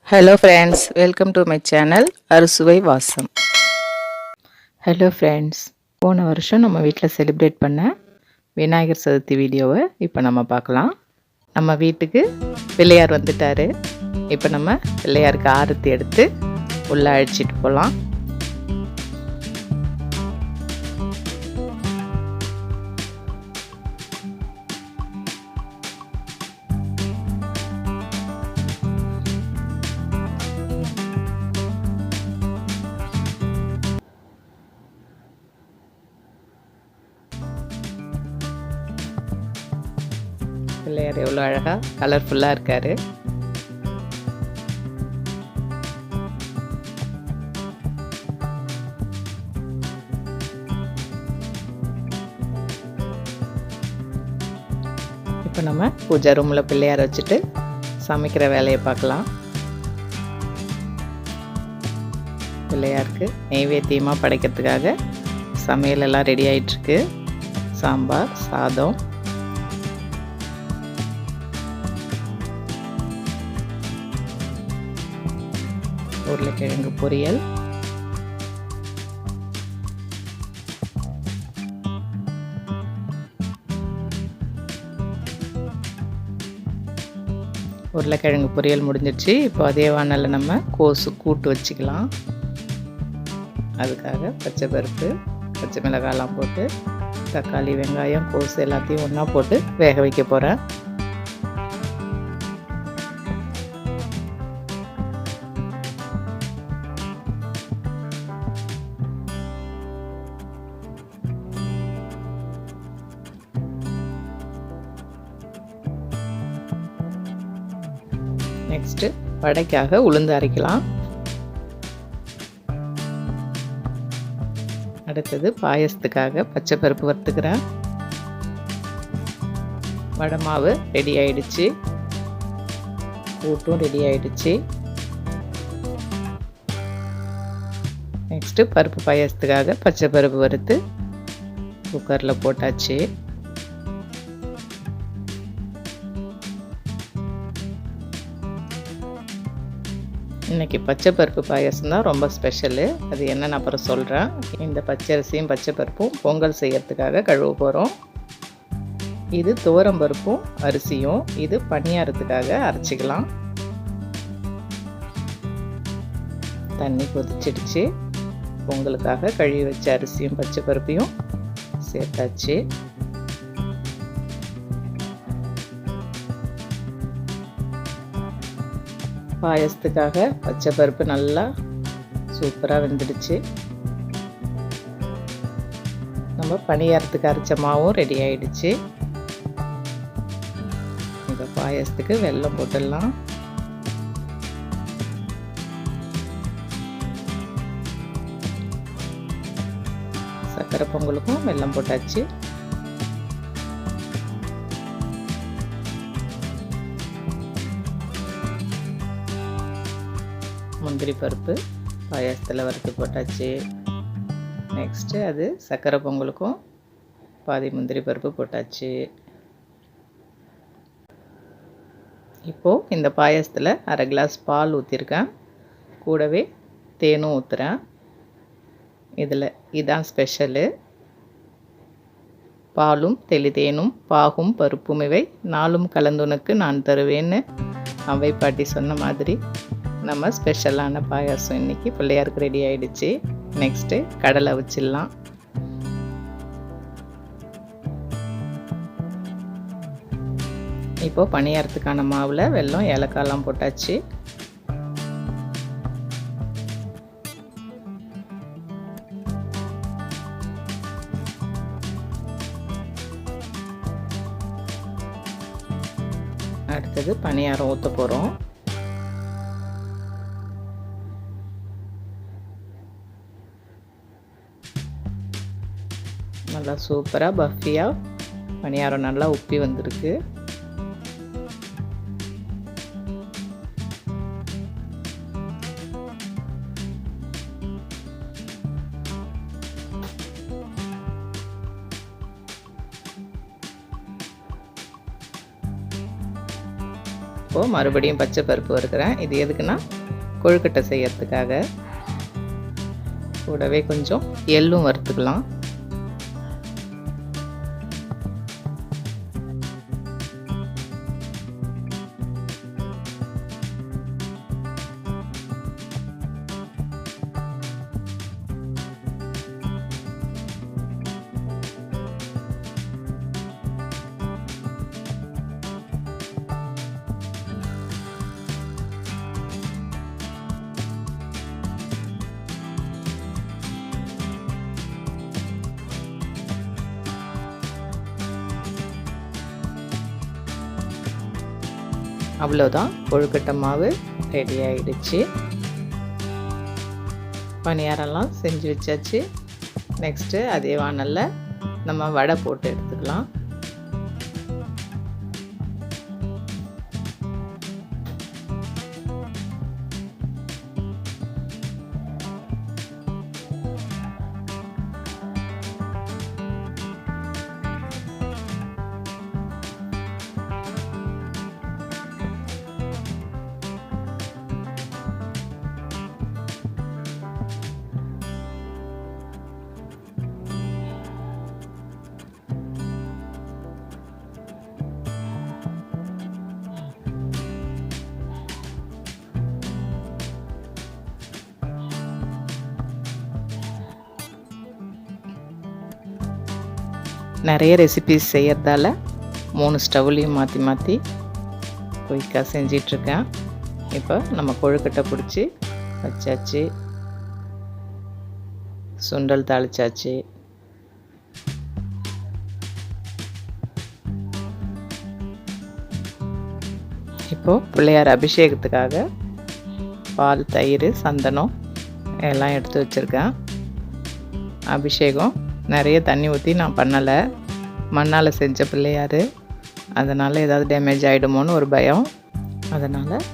Hello friends, welcome to my channel அறுசுவை வாசம். Hello friends, போன வருஷம் நம்ம வீட்டில் செலிப்ரேட் பண்ண விநாயகர் சதுர்த்தி வீடியோவை இப்போ நம்ம பார்க்கலாம். நம்ம வீட்டுக்கு பிள்ளையார் வந்துட்டார். இப்போ நம்ம பிள்ளையாருக்கு ஆரத்தி எடுத்து உள்ளே அழைச்சிட்டு போகலாம். பிள்ளையார் எவ்வளோ அழகாக கலர்ஃபுல்லாக இருக்கார். இப்போ நம்ம பூஜா ரூமில் பிள்ளையார் வச்சுட்டு சமைக்கிற வேலையை பார்க்கலாம். பிள்ளையாருக்கு நெய்வேத்தியமாக படைக்கிறதுக்காக சமையல் எல்லாம் ரெடி ஆகிட்டுருக்கு. சாம்பார், சாதம், உருளைக்கிழங்கு பொரியல், உருளைக்கிழங்கு பொரியல் முடிஞ்சிடுச்சு. இப்போ அதே வானல்ல நம்ம கோஸு கூட்டு வச்சுக்கலாம். அதுக்காக பச்சை பருப்பு, பச்சை மிளகாயெல்லாம் போட்டு தக்காளி, வெங்காயம், கோஸு எல்லாத்தையும் ஒன்றா போட்டு வேக வைக்க போகிறேன். நெக்ஸ்ட்டு வடைக்காக உளுந்து அரைக்கலாம். அடுத்தது பாயசத்துக்காக பச்சை பருப்பு வறுத்துக்கிறேன். வடை மாவு ரெடி ஆயிடுச்சு, கூட்டும் ரெடி ஆயிடுச்சு. நெக்ஸ்ட்டு பருப்பு பாயசத்துக்காக பச்சை பருப்பு வறுத்து குக்கரில் போட்டாச்சு. இன்றைக்கி பச்சை பருப்பு பாயசம் தான் ரொம்ப ஸ்பெஷலு. அது என்னென்னு அப்புறம் சொல்கிறேன். இந்த பச்சரிசியும் பச்சை பருப்பும் பொங்கல் செய்யறதுக்காக கழுவ போகிறோம். இது துவரம் பருப்பும் அரிசியும், இது பணியாரத்துக்காக அரைச்சிக்கலாம். தண்ணி கொதிச்சிடுச்சு. பொங்கலுக்காக கழுவி வச்ச அரிசியும் பச்சை பருப்பையும் சேர்த்தாச்சு. பாயசத்துக்காக பச்சை பருப்பு நல்லா சூப்பராக வெந்துடுச்சு. நம்ம பணியாரத்துக்கு அரைச்ச மாவும் ரெடி ஆயிடுச்சு. இப்போ பாயசத்துக்கு வெல்லம் போட்டுடலாம். சக்கரை பொங்கலுக்கும் வெல்லம் போட்டாச்சு. முந்திரி பருப்பு பாயாசத்தில் வறுத்து போட்டாச்சு. நெக்ஸ்ட்டு அது சக்கரை பொங்கலுக்கும் பாதி முந்திரி பருப்பு போட்டாச்சு. இப்போது இந்த பாயாசத்தில் அரை கிளாஸ் பால் ஊற்றிருக்கேன், கூடவே தேனும் ஊற்றுறேன். இதான் ஸ்பெஷலு. பாலும் தெளிதேனும் பாகும் பருப்பும் இவை நாளும் கலந்துனக்கு நான் தருவேன்னு அவை பாட்டி சொன்ன மாதிரி நம்ம ஸ்பெஷலான பாயாசம் இன்றைக்கி பிள்ளையாருக்கு ரெடி ஆகிடுச்சு. நெக்ஸ்ட்டு கடலை வச்சிடலாம். இப்போது பணியாரத்துக்கான மாவில் வெல்லம், ஏலக்காயெல்லாம் போட்டாச்சு. அடுத்தது பணியாரம் ஊற்ற போகிறோம். நல்லா சூப்பராக பஃபியாக பணியாரம் நல்லா உப்பி வந்திருக்கு. இப்போது மறுபடியும் பச்சை பருப்பு வறுக்கிறேன். இது எதுக்குன்னா கொழுக்கட்டை செய்யறதுக்காக. கூடவே கொஞ்சம் எள்ளும் வறுத்துக்கலாம். அவ்வளோதான், கொழுக்கட்டை மாவு ரெடி ஆகிடுச்சு. பணியாரம்லாம் செஞ்சு வச்சாச்சு. நெக்ஸ்ட்டு அதே வானலில் நம்ம வடை போட்டு எடுத்துக்கலாம். நிறைய ரெசிபீஸ் செய்கிறதால 3 ஸ்டவ்லையும் மாற்றி மாற்றி குயிக்காக செஞ்சிட்ருக்கேன். இப்போ நம்ம கொழுக்கட்டை பிடிச்சி வச்சாச்சு. சுண்டல் தாளிச்சாச்சு. இப்போது பிள்ளையார் அபிஷேகத்துக்காக பால், தயிர், சந்தனம் எல்லாம் எடுத்து வச்சுருக்கேன். அபிஷேகம் நிறைய தண்ணி ஊற்றி நான் பண்ணலை. மண்ணால் செஞ்ச பிள்ளையார், அதனால் ஏதாவது டேமேஜ் ஆகிடுமோன்னு ஒரு பயம். அதனால்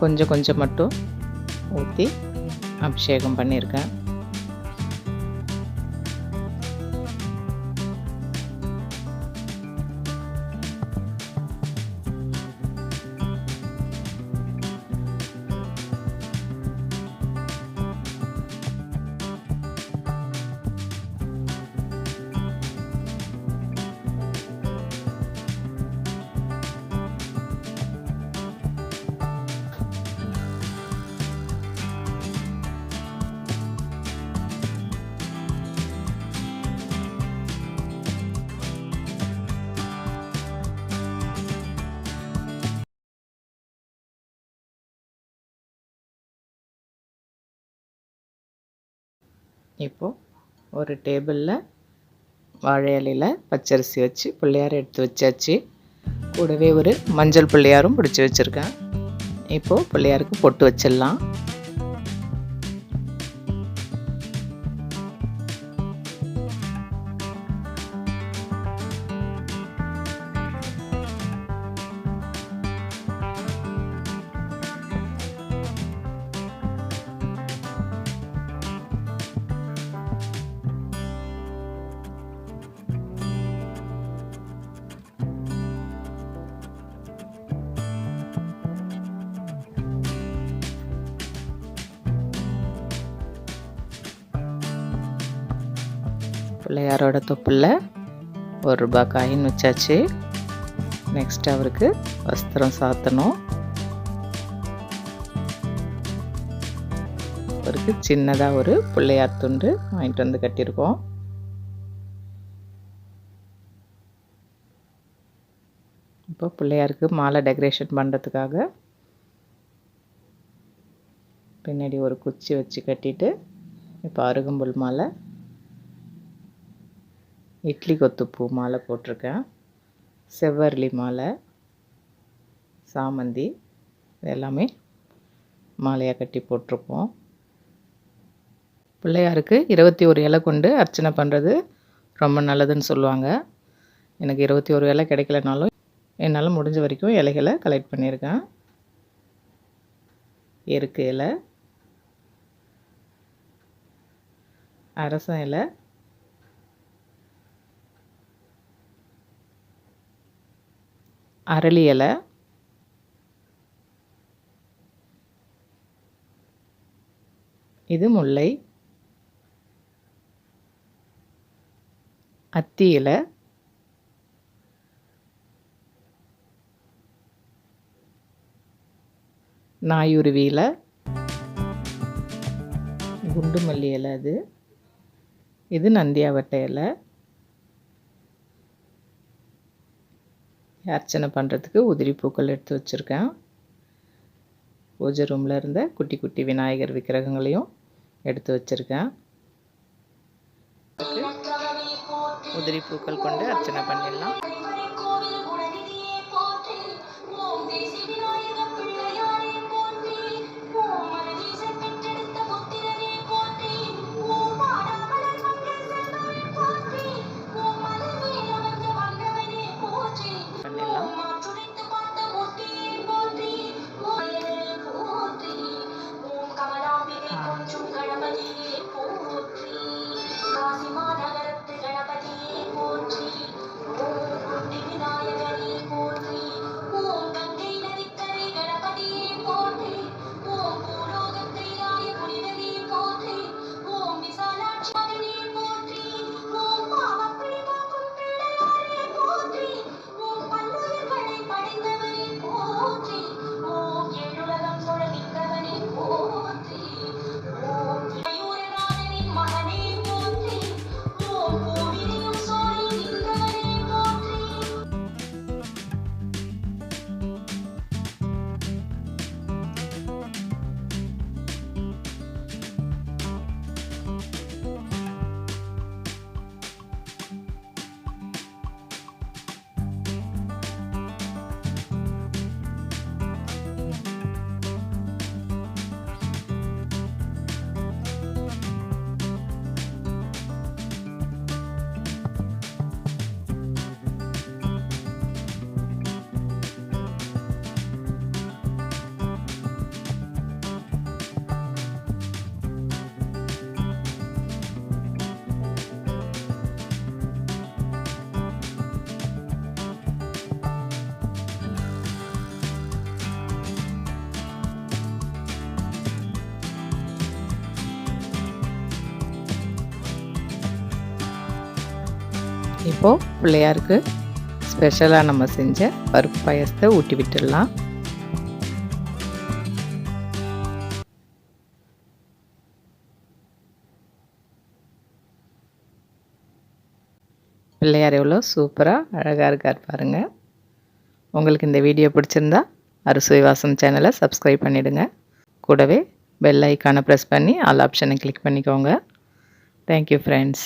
கொஞ்சம் கொஞ்சம் மட்டும் ஊற்றி அபிஷேகம் பண்ணியிருக்கேன். இப்போது ஒரு டேபிளில் வாழை இலையில் பச்சரிசி வச்சு பிள்ளையார் எடுத்து வச்சாச்சு. கூடவே ஒரு மஞ்சள் பிள்ளையாரும் பிடிச்சி வச்சுருக்கேன். இப்போது பிள்ளையாருக்கு பொட்டு வச்சிடலாம். பிள்ளையாரோட தொப்புளில் ₹1 காயின் வச்சாச்சு. நெக்ஸ்ட் அவருக்கு வஸ்திரம் சாத்தணும். அவருக்கு சின்னதாக ஒரு பிள்ளையார் துண்டு வாங்கிட்டு வந்து கட்டியிருக்கோம். இப்போ பிள்ளையாருக்கு மாலை டெக்கரேஷன் பண்ணுறதுக்காக பின்னாடி ஒரு குச்சி வச்சு கட்டிட்டு, இப்போ அருகம்புல் மாலை, இட்லி கொத்துப்பூ மாலை போட்டிருக்கேன். செவ்வரளி மாலை, சாமந்தி எல்லாமே மாலையாக கட்டி போட்டிருக்கோம். பிள்ளையாருக்கு 21 இலை கொண்டு அர்ச்சனை பண்ணுறது ரொம்ப நல்லதுன்னு சொல்லுவாங்க. எனக்கு 21 இலை கிடைக்கலனாலும் என்னால் முடிஞ்ச வரைக்கும் இலைகளை கலெக்ட் பண்ணியிருக்கேன். எருக்கு இலை, அரசன் இலை, அரளி இலை, இது முல்லை, அத்தி இலை, நாயுருவி இலை, குண்டு மல்லி இலை, இது நந்தியாவட்டை இலை. அர்ச்சனை பண்ணுறதுக்கு உதிரி பூக்கள் எடுத்து வச்சுருக்கேன். பூஜை ரூமில் இருந்த குட்டி குட்டி விநாயகர் விக்கிரகங்களையும் எடுத்து வச்சுருக்கேன். உதிரி பூக்கள் கொண்டு அர்ச்சனை பண்ணிடலாம். இப்போது பிள்ளையாருக்கு ஸ்பெஷலாக நம்ம செஞ்ச பருப்பு பாயசத்தை ஊட்டி விட்டுடலாம். பிள்ளையார் எவ்வளோ சூப்பராக அழகாக இருக்கார் பாருங்கள். உங்களுக்கு இந்த வீடியோ பிடிச்சிருந்தா அறுசுவை வாசம் சேனலை சப்ஸ்கிரைப் பண்ணிவிடுங்க. கூடவே பெல் ஐக்கானை ப்ரெஸ் பண்ணி ஆல் ஆப்ஷனை கிளிக் பண்ணிக்கோங்க. Thank you friends.